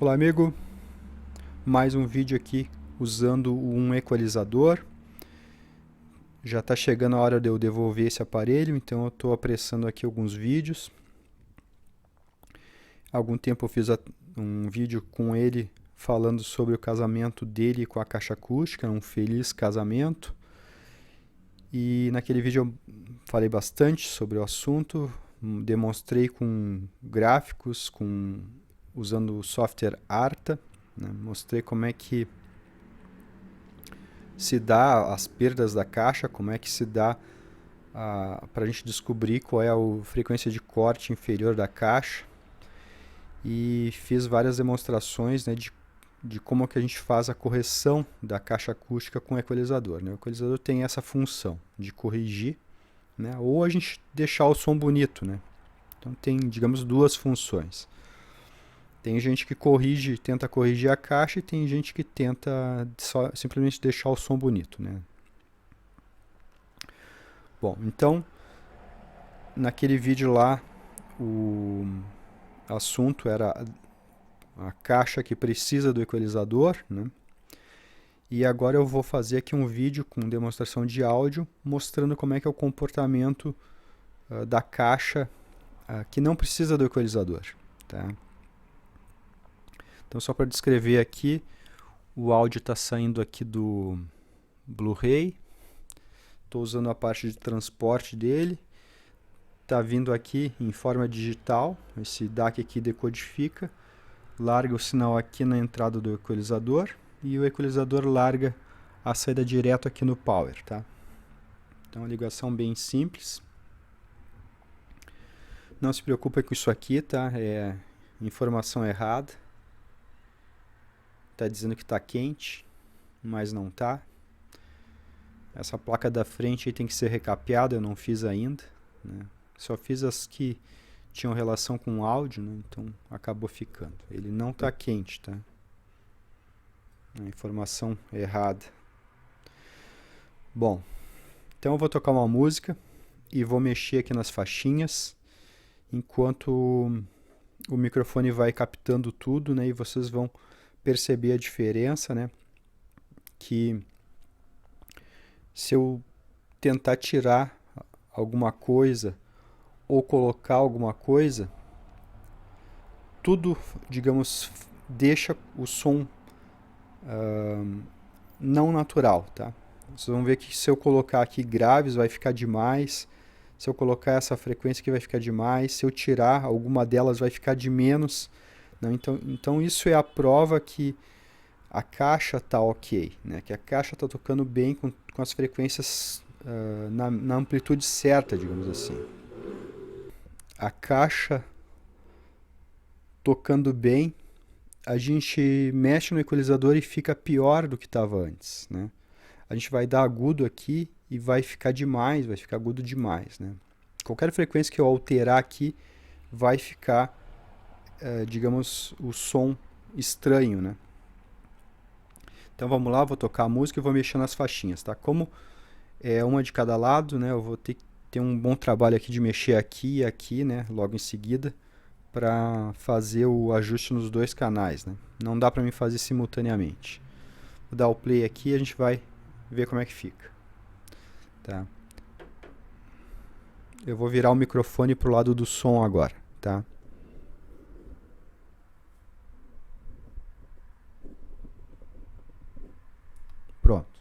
Olá amigo, mais um vídeo aqui usando um equalizador. Já está chegando a hora de eu devolver esse aparelho, então eu estou apressando aqui alguns vídeos. Há algum tempo eu fiz um vídeo com ele falando sobre o casamento dele com a caixa acústica, um feliz casamento. E naquele vídeo eu falei bastante sobre o assunto, demonstrei com gráficos, usando o software Arta, né? Mostrei como é que se dá as perdas da caixa, como é que se dá para a gente descobrir qual é a frequência de corte inferior da caixa. E fiz várias demonstrações, né, de como que a gente faz a correção da caixa acústica com o equalizador, né? O equalizador tem essa função de corrigir, né, ou a gente deixar o som bonito, né? Então tem, digamos, duas funções. Tem gente que tenta corrigir a caixa, e tem gente que tenta simplesmente deixar o som bonito, né? Bom, então, naquele vídeo lá, o assunto era a caixa que precisa do equalizador, né? E agora eu vou fazer aqui um vídeo com demonstração de áudio, mostrando como é que é o comportamento da caixa que não precisa do equalizador, tá? Então, só para descrever aqui, o áudio está saindo aqui do Blu-ray. Estou usando a parte de transporte dele. Está vindo aqui em forma digital. Esse DAC aqui decodifica. Larga o sinal aqui na entrada do equalizador. E o equalizador larga a saída direto aqui no power, tá? Então, a ligação bem simples. Não se preocupe com isso aqui, tá? É informação errada. Está dizendo que está quente, mas não está. Essa placa da frente aí tem que ser recapeada, eu não fiz ainda, né? Só fiz as que tinham relação com o áudio, né? Então acabou ficando. Ele não está quente, tá? A informação errada. Bom, então eu vou tocar uma música e vou mexer aqui nas faixinhas, enquanto o microfone vai captando tudo, né? E vocês vão perceber a diferença, né? Que se eu tentar tirar alguma coisa ou colocar alguma coisa, tudo, digamos, deixa o som não natural, tá? Vocês vão ver que se eu colocar aqui graves vai ficar demais, se eu colocar essa frequência aqui vai ficar demais, se eu tirar alguma delas vai ficar de menos. Não, então isso é a prova que a caixa está ok, né? Que a caixa está tocando bem com as frequências na amplitude certa, digamos assim. A caixa tocando bem, a gente mexe no equalizador e fica pior do que estava antes, né? A gente vai dar agudo aqui e vai ficar demais, vai ficar agudo demais, né? Qualquer frequência que eu alterar aqui vai ficar digamos, o som estranho, né? Então vamos lá, vou tocar a música e vou mexer nas faixinhas, tá? Como é uma de cada lado, né? Eu vou ter que ter um bom trabalho aqui de mexer aqui e aqui, né? Logo em seguida, para fazer o ajuste nos dois canais, né? Não dá para mim fazer simultaneamente. Vou dar o play aqui e a gente vai ver como é que fica, tá? Eu vou virar o microfone pro lado do som agora, tá? Pronto.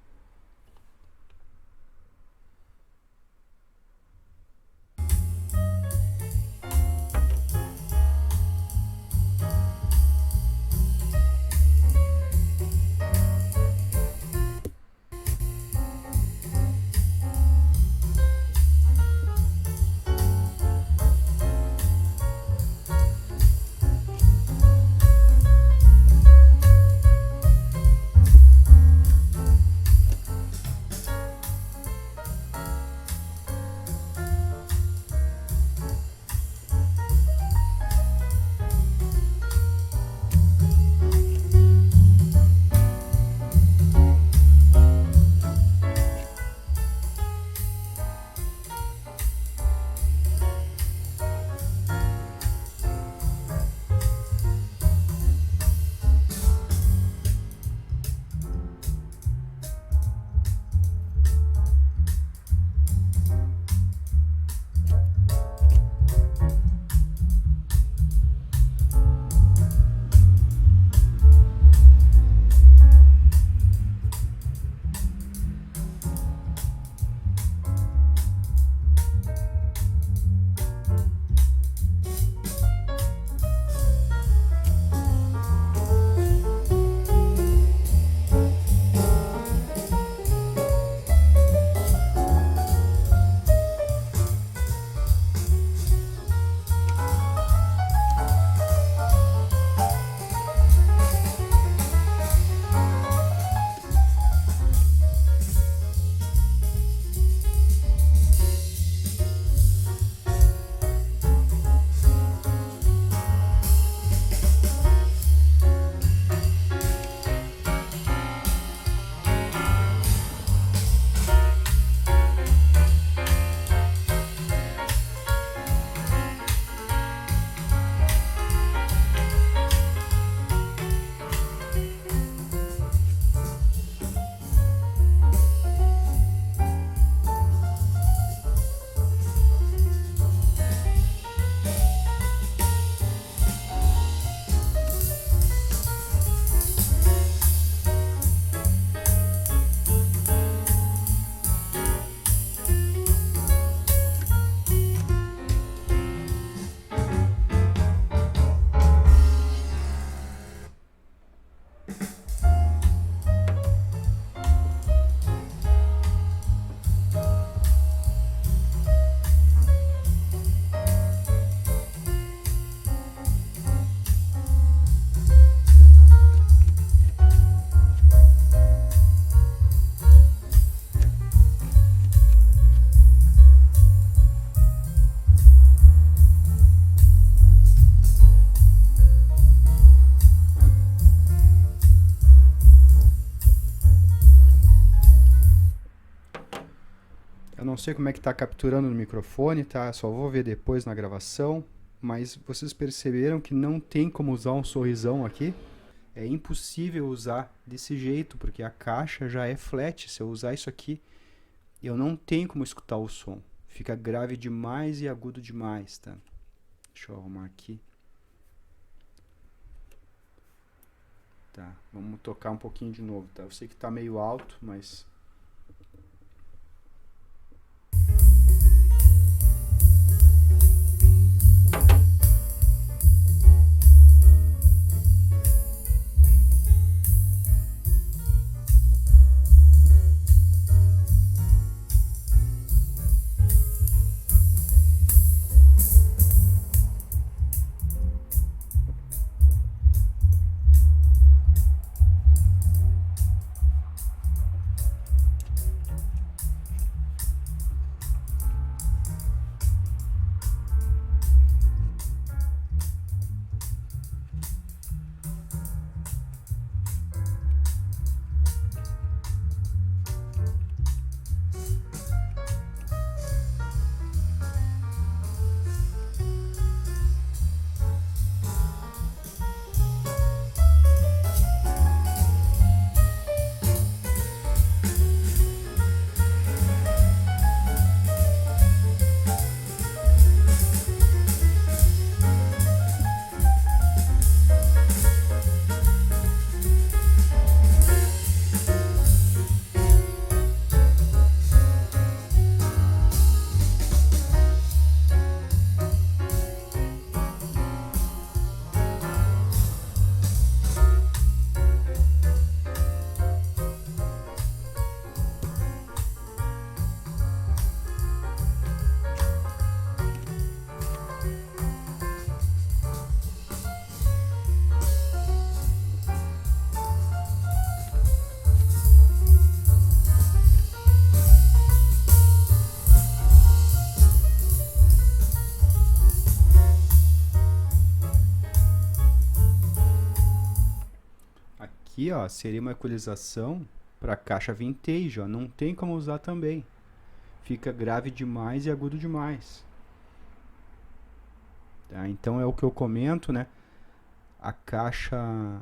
não sei como é que está capturando no microfone, tá? Só vou ver depois na gravação. Mas vocês perceberam que não tem como usar um sorrisão aqui? É impossível usar desse jeito, porque a caixa já é flat. Se eu usar isso aqui, eu não tenho como escutar o som. Fica grave demais e agudo demais, tá? Deixa eu arrumar aqui. Tá, vamos tocar um pouquinho de novo, tá? Eu sei que tá meio alto, mas... Aqui, ó, seria uma equalização para caixa vintage, ó. Não tem como usar também. Fica grave demais e agudo demais. Tá? Então é o que eu comento, né? A caixa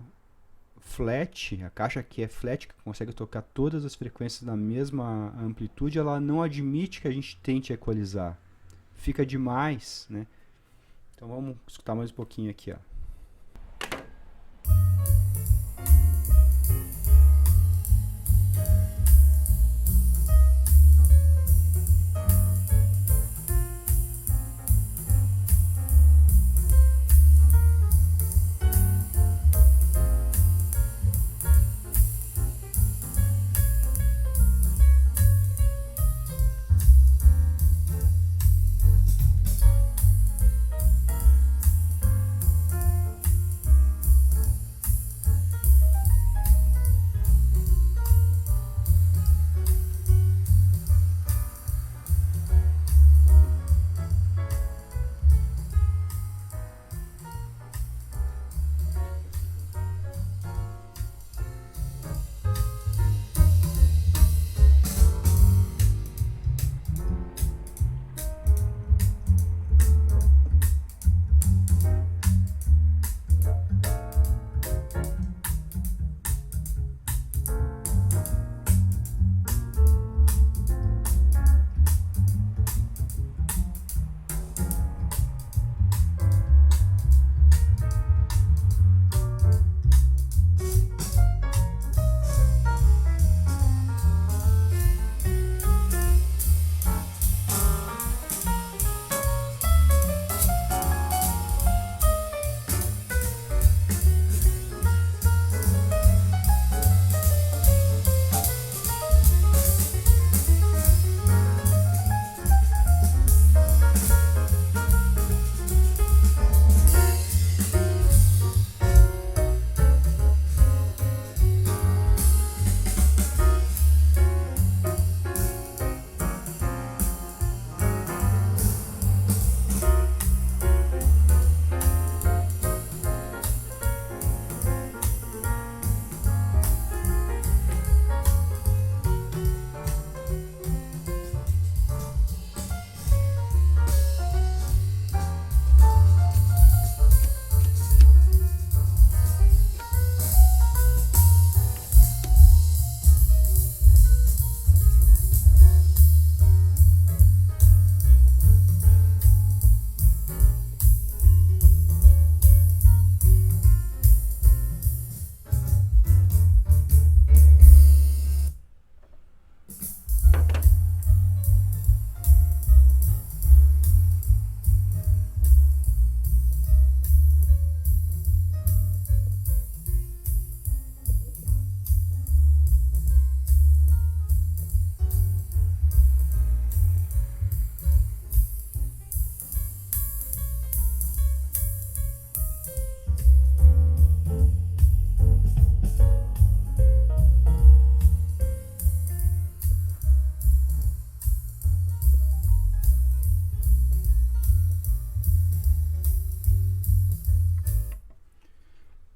flat, a caixa que é flat, que consegue tocar todas as frequências na mesma amplitude, ela não admite que a gente tente equalizar. Fica demais, né? Então vamos escutar mais um pouquinho aqui, ó.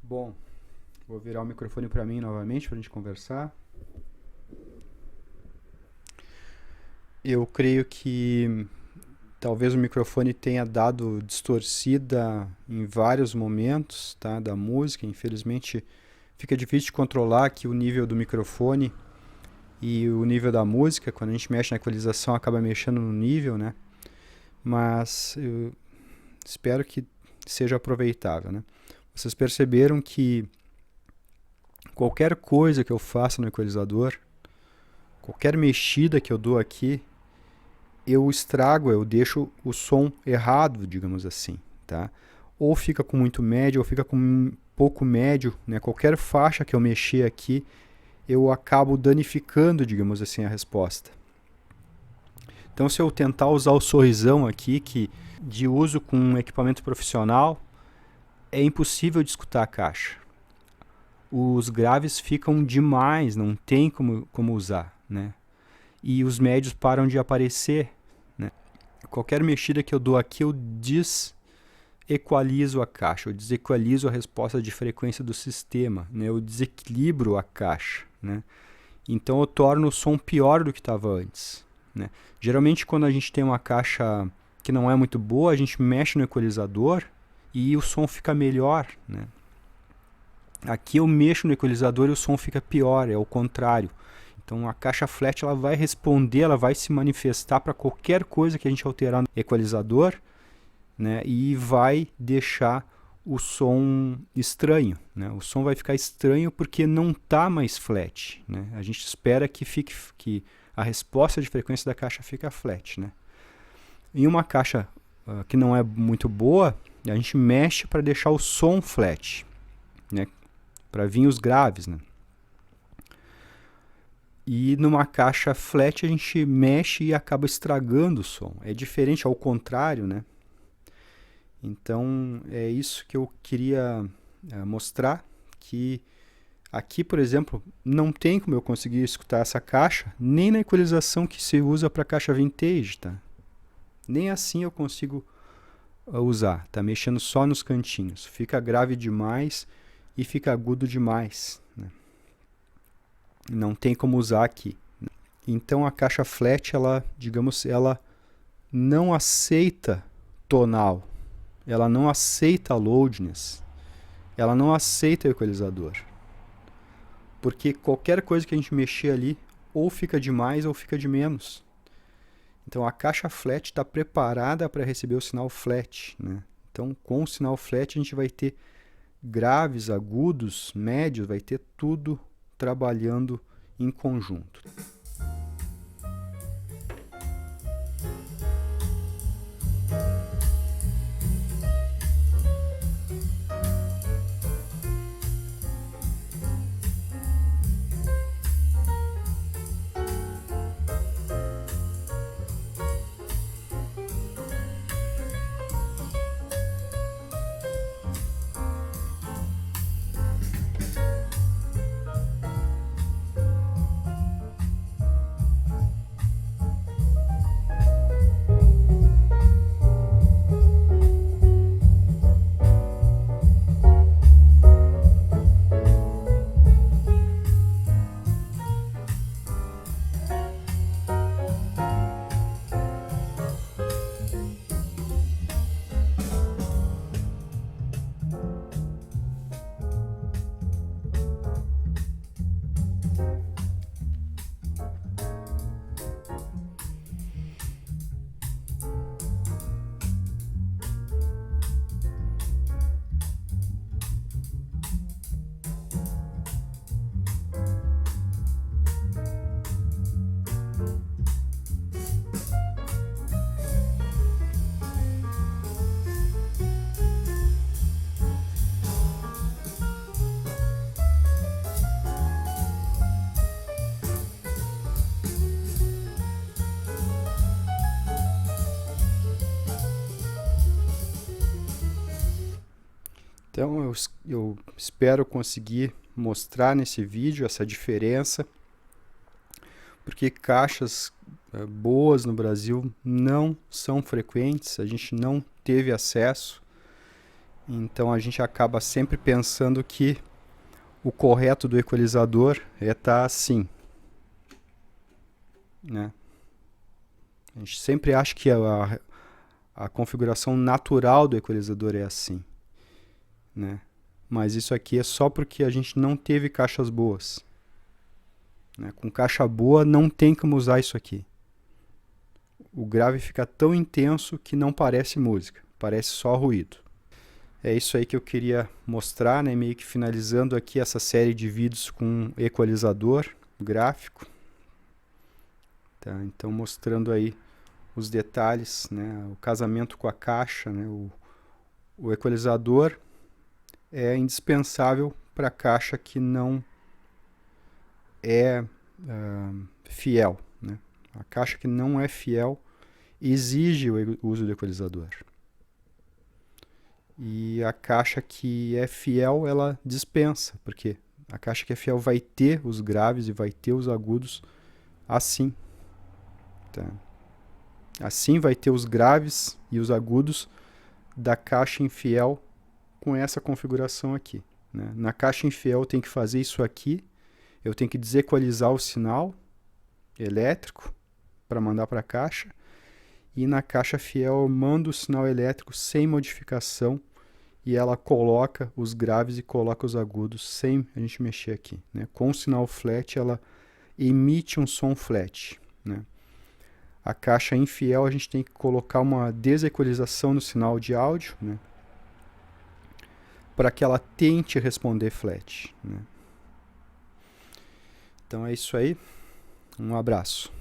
Bom, vou virar o microfone para mim novamente para a gente conversar. Eu creio que talvez o microfone tenha dado distorcida em vários momentos, tá, da música. Infelizmente, fica difícil de controlar aqui o nível do microfone e o nível da música. Quando a gente mexe na equalização, acaba mexendo no nível, né? Mas eu espero que seja aproveitável, né? Vocês perceberam que qualquer coisa que eu faça no equalizador, qualquer mexida que eu dou aqui, eu estrago, eu deixo o som errado, digamos assim, tá? Ou fica com muito médio, ou fica com pouco médio, né? Qualquer faixa que eu mexer aqui, eu acabo danificando, digamos assim, a resposta. Então, se eu tentar usar o sorrisão aqui, que de uso com um equipamento profissional, é impossível de escutar a caixa. Os graves ficam demais, não tem como usar, né? E os médios param de aparecer, né? Qualquer mexida que eu dou aqui, eu desequalizo a caixa, eu desequalizo a resposta de frequência do sistema, né? Eu desequilibro a caixa, né? Então eu torno o som pior do que estava antes, né? Geralmente quando a gente tem uma caixa que não é muito boa, a gente mexe no equalizador e o som fica melhor, né? Aqui eu mexo no equalizador e o som fica pior, é o contrário. Então a caixa flat ela vai responder, ela vai se manifestar para qualquer coisa que a gente alterar no equalizador, né? E vai deixar o som estranho, né? O som vai ficar estranho porque não está mais flat, né? A gente espera que a resposta de frequência da caixa fica flat, né? Em uma caixa que não é muito boa, a gente mexe para deixar o som flat, né? Para vir os graves, né? E numa caixa flat a gente mexe e acaba estragando o som. É diferente, ao contrário, né? Então é isso que eu queria mostrar, que aqui, por exemplo, não tem como eu conseguir escutar essa caixa, nem na equalização que se usa para caixa vintage, tá? Nem assim eu consigo usar, tá mexendo só nos cantinhos. Fica grave demais e fica agudo demais, né? Não tem como usar aqui. Então a caixa flat, ela, digamos, ela não aceita tonal, ela não aceita loudness, ela não aceita o equalizador. Porque qualquer coisa que a gente mexer ali, ou fica de mais ou fica de menos. Então a caixa flat está preparada para receber o sinal flat, né? Então com o sinal flat a gente vai ter graves, agudos, médios, vai ter tudo trabalhando em conjunto. Então eu espero conseguir mostrar nesse vídeo essa diferença, porque caixas boas no Brasil não são frequentes, a gente não teve acesso. Então a gente acaba sempre pensando que o correto do equalizador é estar assim, né? A gente sempre acha que a configuração natural do equalizador é assim, né? Mas isso aqui é só porque a gente não teve caixas boas, né? Com caixa boa não tem como usar isso aqui. O grave fica tão intenso que não parece música, parece só ruído. É isso aí que eu queria mostrar, né? Meio que finalizando aqui essa série de vídeos com equalizador gráfico. Tá? Então mostrando aí os detalhes, né? O casamento com a caixa, né? O equalizador é indispensável para a caixa que não é fiel, né? A caixa que não é fiel exige o uso do equalizador. E a caixa que é fiel, ela dispensa, porque a caixa que é fiel vai ter os graves e vai ter os agudos assim. Tá? Assim vai ter os graves e os agudos da caixa infiel com essa configuração aqui. Né? Na caixa infiel eu tenho que fazer isso aqui, eu tenho que desequalizar o sinal elétrico para mandar para a caixa, e na caixa fiel eu mando o sinal elétrico sem modificação e ela coloca os graves e coloca os agudos sem a gente mexer aqui. Né? Com o sinal flat ela emite um som flat. Né? A caixa infiel a gente tem que colocar uma desequalização no sinal de áudio, né? Para que ela tente responder flat. Né? Então é isso aí. Um abraço.